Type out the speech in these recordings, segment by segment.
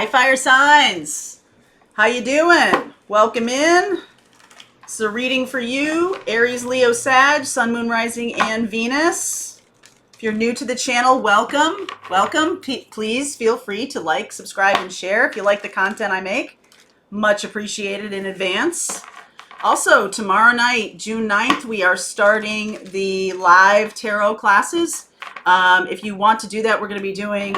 Hi, fire signs. How you doing? Welcome in. It's a reading for you, Aries, Leo, Sag, Sun, Moon, Rising, and Venus. If you're new to the channel, welcome. Welcome. Please feel free to like, subscribe, and share if you like the content I make. Much appreciated in advance. Also, tomorrow night, June 9th, we are starting the live tarot classes. If you want to do that, we're going to be doing,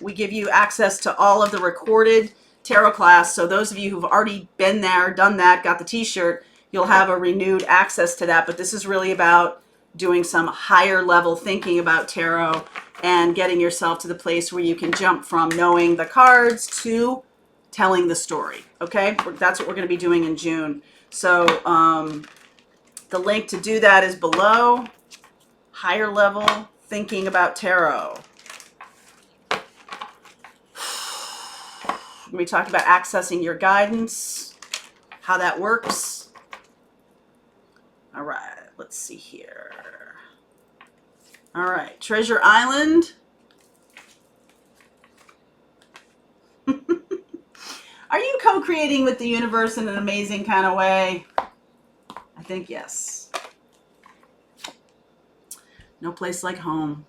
we give you access to all of the recorded tarot class. So those of you who've already been there, done that, got the t-shirt, you'll have a renewed access to that. But this is really about doing some higher level thinking about tarot and getting yourself to the place where you can jump from knowing the cards to telling the story. Okay, that's what we're going to be doing in June. So the link to do that is below. Higher level thinking about tarot. We talked about accessing your guidance, how that works. All right, let's see here. All right, Treasure Island. Are you co-creating with the universe in an amazing kind of way? I think yes. No place like home.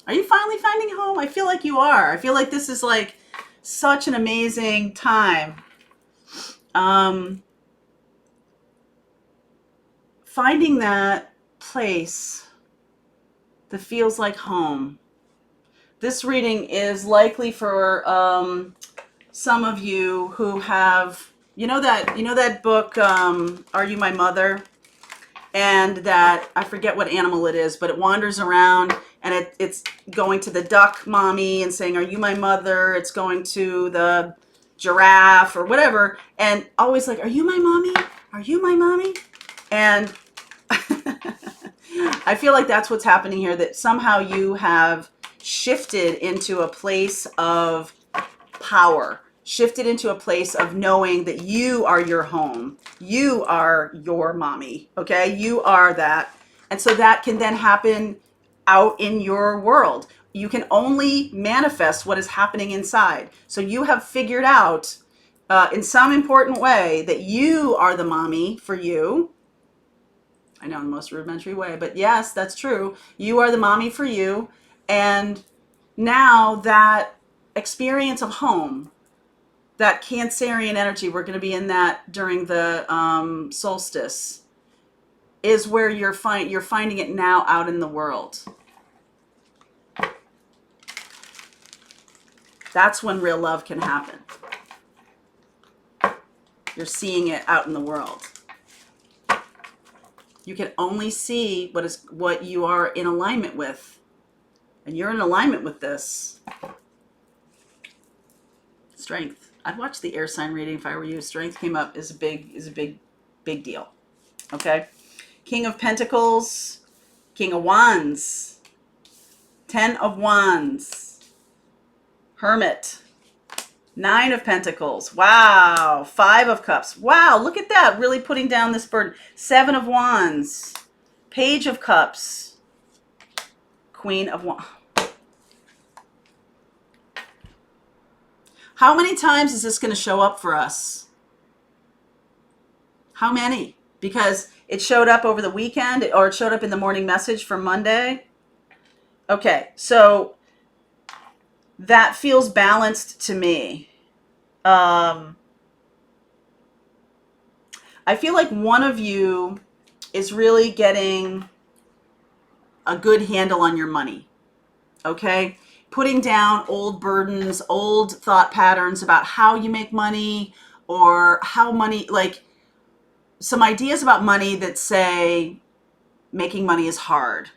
Are you finally finding home? I feel like you are. I feel like this is like such an amazing time. Finding that place that feels like home. This reading is likely for some of you who have, you know that book, Are You My Mother? And that, I forget what animal it is, but it wanders around and it's going to the duck mommy and saying, are you my mother? It's going to the giraffe or whatever. And always like, are you my mommy? Are you my mommy? And I feel like that's what's happening here, that somehow you have shifted into a place of power, shifted into a place of knowing that you are your home. You are your mommy, okay? You are that. And so that can then happen out in your world. You can only manifest what is happening inside. So you have figured out in some important way that you are the mommy for you. I know in the most rudimentary way, but yes, that's true. You are the mommy for you. And now that experience of home, that Cancerian energy, we're going to be in that during the solstice, is where you're finding it now out in the world. That's when real love can happen. You're seeing it out in the world. You can only see what you are in alignment with. And you're in alignment with this. Strength. I'd watch the air sign reading if I were you. Strength came up is a big deal. Okay? King of Pentacles, King of Wands, 10 of Wands, Hermit, 9 of Pentacles. Wow. 5 of Cups. Wow, look at that. Really putting down this burden. 7 of Wands, Page of Cups, Queen of Wands. How many times is this going to show up for us? How many? Because it showed up over the weekend, or it showed up in the morning message for Monday. Okay, so that feels balanced to me. I feel like one of you is really getting a good handle on your money. Okay? Putting down old burdens, old thought patterns about how you make money, or how money, like some ideas about money that say making money is hard.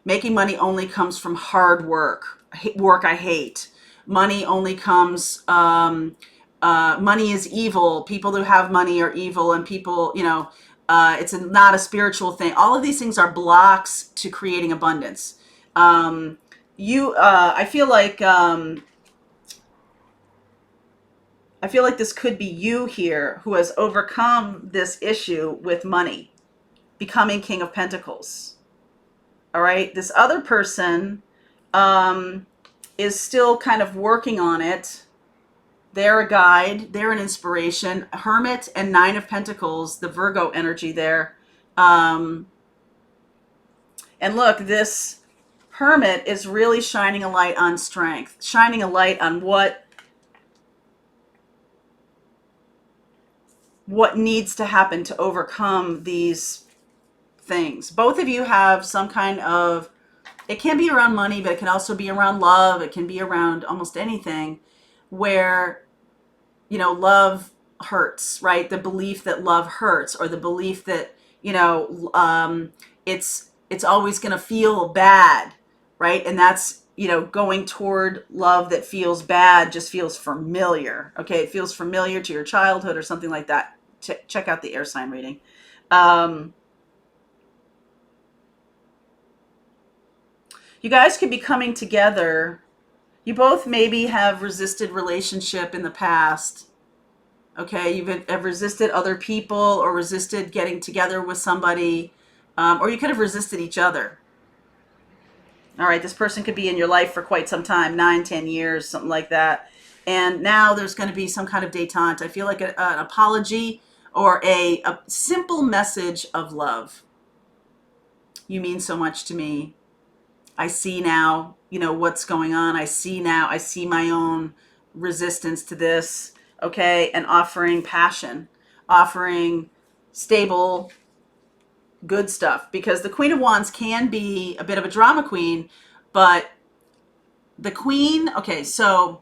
Making money only comes from hard work. Work I hate. Money only comes, money is evil. People who have money are evil, and people, it's not a spiritual thing. All of these things are blocks to creating abundance. I feel like this could be you here who has overcome this issue with money, becoming King of Pentacles. All right. This other person is still kind of working on it. They're a guide. They're an inspiration. Hermit and Nine of Pentacles, the Virgo energy there. And look, this Hermit is really shining a light on strength, shining a light on what needs to happen to overcome these things. Both of you have some kind of, it can be around money, but it can also be around love. It can be around almost anything where, you know, love hurts, right? The belief that love hurts, or the belief that, you know, it's always going to feel bad, right? And that's, you know, going toward love that feels bad just feels familiar. Okay, it feels familiar to your childhood or something like that. Check out the air sign reading. You guys could be coming together. You both maybe have resisted relationship in the past. Okay, have resisted other people, or resisted getting together with somebody, or you could have resisted each other. All right, this person could be in your life for quite some time, 9-10 years, something like that. And now there's going to be some kind of détente. I feel like an apology, or a simple message of love. You mean so much to me. I see now, you know, what's going on. I see my own resistance to this. Okay, and offering passion, offering stable, good stuff. Because the Queen of Wands can be a bit of a drama queen, but the Queen, okay, so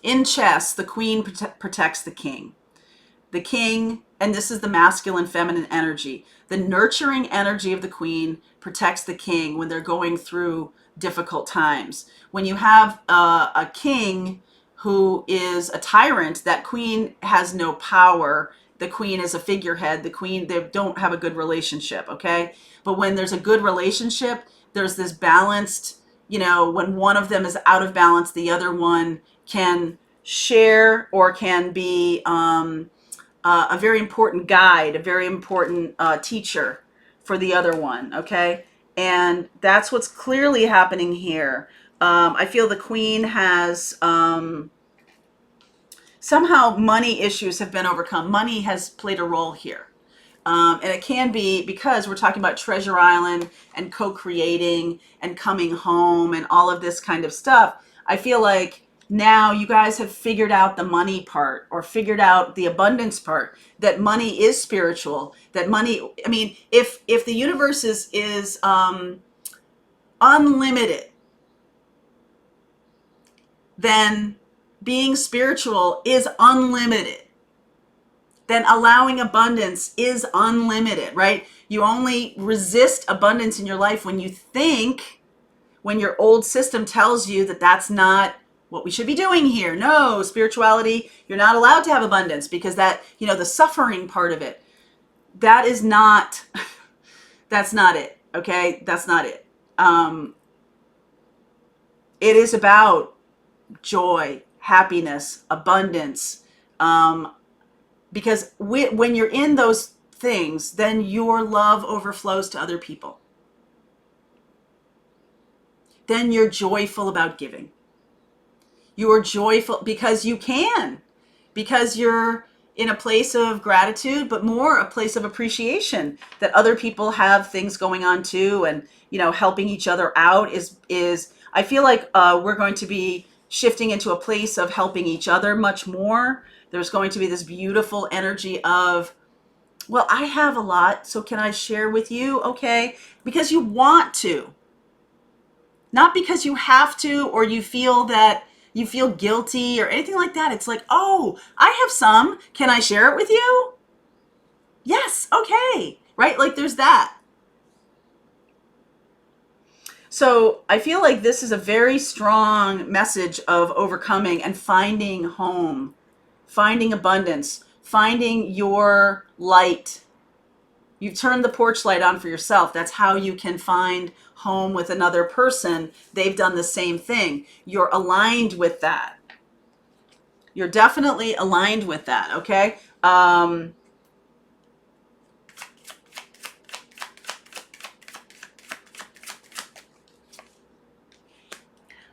in chess, the Queen protects the King. The King, and this is the masculine, feminine energy. The nurturing energy of the Queen protects the King when they're going through difficult times. When you have a king who is a tyrant, that Queen has no power. The Queen is a figurehead. The Queen, they don't have a good relationship, okay? But when there's a good relationship, there's this balanced, you know, when one of them is out of balance, the other one can share, or can be a very important guide, a very important teacher for the other one, okay? And that's what's clearly happening here. I feel the Queen has, somehow money issues have been overcome. Money has played a role here. And it can be because we're talking about Treasure Island and co-creating and coming home and all of this kind of stuff. I feel like now you guys have figured out the money part, or figured out the abundance part, that money is spiritual, that money, I mean, if the universe is unlimited, then being spiritual is unlimited. Then allowing abundance is unlimited, right? You only resist abundance in your life when you think, when your old system tells you that that's not what we should be doing here. No, spirituality, you're not allowed to have abundance, because that, you know, the suffering part of it, that is not, that's not it. Okay. That's not it. It is about joy, happiness, abundance. Because when you're in those things, then your love overflows to other people. Then you're joyful about giving. You are joyful because you can, because you're in a place of gratitude, but more a place of appreciation that other people have things going on too. And, you know, helping each other out is I feel like we're going to be shifting into a place of helping each other much more. There's going to be this beautiful energy of, well, I have a lot, so can I share with you? Okay. Because you want to. Not because you have to, or you feel that you feel guilty or anything like that. It's like, oh, I have some. Can I share it with you? Yes. Okay. Right? Like there's that. So I feel like this is a very strong message of overcoming and finding home, finding abundance, finding your light. You've turned the porch light on for yourself. That's how you can find home with another person. They've done the same thing. You're aligned with that. You're definitely aligned with that, okay?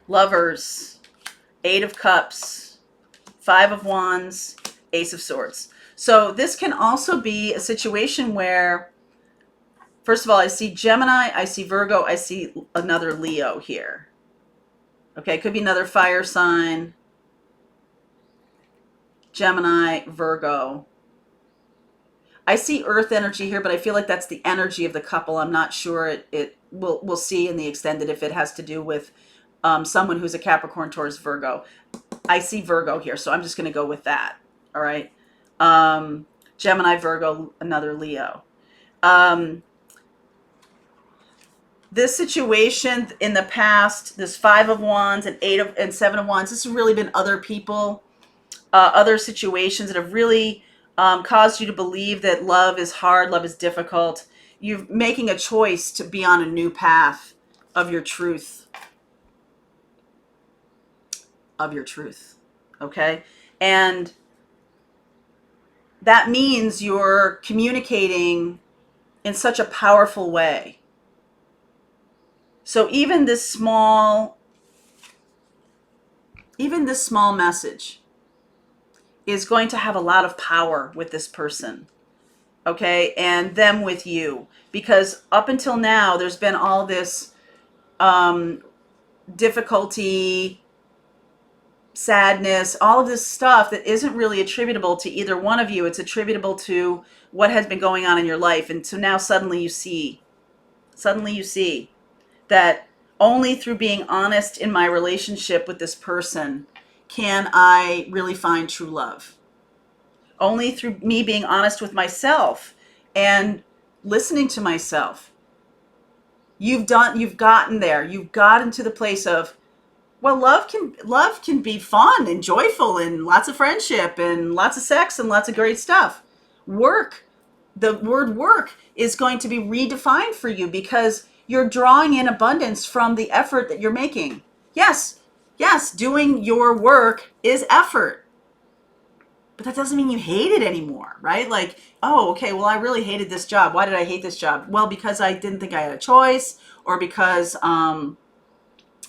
Lovers. Eight of Cups, Five of Wands, Ace of Swords. So this can also be a situation where, first of all, I see Gemini, I see Virgo, I see another Leo here. Okay, it could be another fire sign. Gemini, Virgo. I see earth energy here, but I feel like that's the energy of the couple. I'm not sure. We'll see in the extended if it has to do with someone who's a Capricorn, Taurus, Virgo. I see Virgo here, so I'm just going to go with that. All right. Gemini, Virgo, another Leo. This situation in the past, this Five of Wands and Seven of Wands, this has really been other people, other situations that have really caused you to believe that love is hard, love is difficult. You're making a choice to be on a new path of your truth. Okay? And that means you're communicating in such a powerful way. So even this small message is going to have a lot of power with this person, okay, and them with you, because up until now there's been all this difficulty, sadness, all of this stuff that isn't really attributable to either one of you. It's attributable to what has been going on in your life. And so now suddenly you see that only through being honest in my relationship with this person can I really find true love. Only through me being honest with myself and listening to myself. You've gotten there. You've gotten to the place of, well, love can be fun and joyful and lots of friendship and lots of sex and lots of great stuff. The word work is going to be redefined for you because you're drawing in abundance from the effort that you're making. Yes, doing your work is effort. But that doesn't mean you hate it anymore, right? Like, oh, okay, well, I really hated this job. Why did I hate this job? Well, because I didn't think I had a choice, or because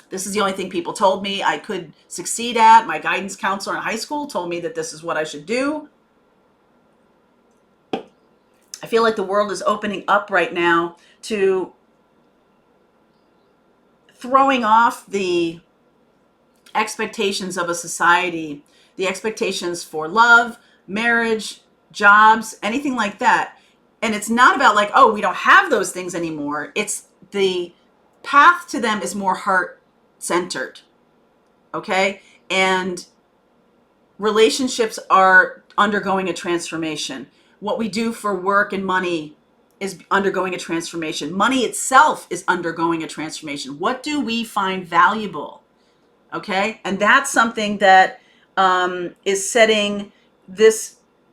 this is the only thing people told me I could succeed at. My guidance counselor in high school told me that this is what I should do. I feel like the world is opening up right now to throwing off the expectations of a society, the expectations for love, marriage, jobs, anything like that. And it's not about like, oh, we don't have those things anymore. It's the path to them is more heart-centered, okay? And relationships are undergoing a transformation. What we do for work and money is undergoing a transformation. Money itself is undergoing a transformation. What do we find valuable? Okay, and that's something that is setting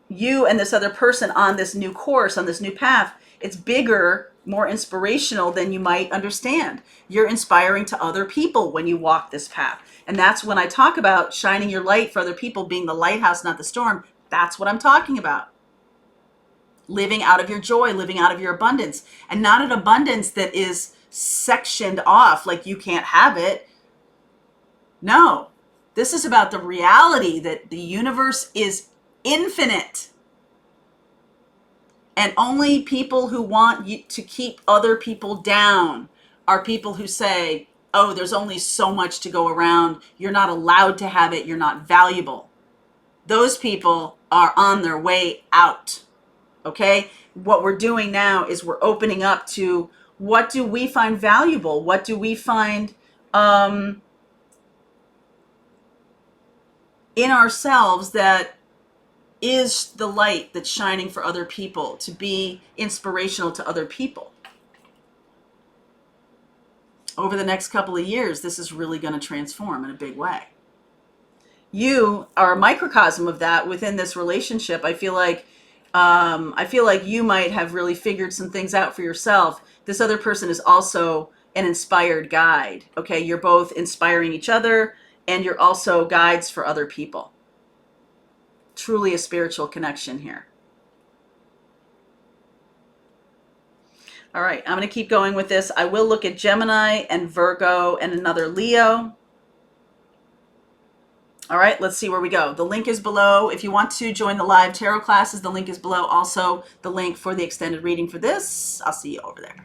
you and this other person on this new course, on this new path. It's bigger, more inspirational than you might understand. You're inspiring to other people when you walk this path. And that's when I talk about shining your light for other people, being the lighthouse, not the storm. That's what I'm talking about. Living out of your joy, living out of your abundance, and not an abundance that is sectioned off like you can't have it. No, this is about the reality that the universe is infinite. And only people who want you to keep other people down are people who say, oh, there's only so much to go around. You're not allowed to have it. You're not valuable. Those people are on their way out. Okay? What we're doing now is we're opening up to what do we find valuable? What do we find in ourselves that is the light that's shining for other people, to be inspirational to other people. Over the next couple of years, this is really going to transform in a big way. You are a microcosm of that within this relationship. I feel like you might have really figured some things out for yourself. This other person is also an inspired guide. Okay, you're both inspiring each other, and you're also guides for other people. Truly a spiritual connection here. All right, I'm going to keep going with this. I will look at Gemini and Virgo and another Leo. All right, let's see where we go. The link is below. If you want to join the live tarot classes, the link is below. Also, the link for the extended reading for this. I'll see you over there.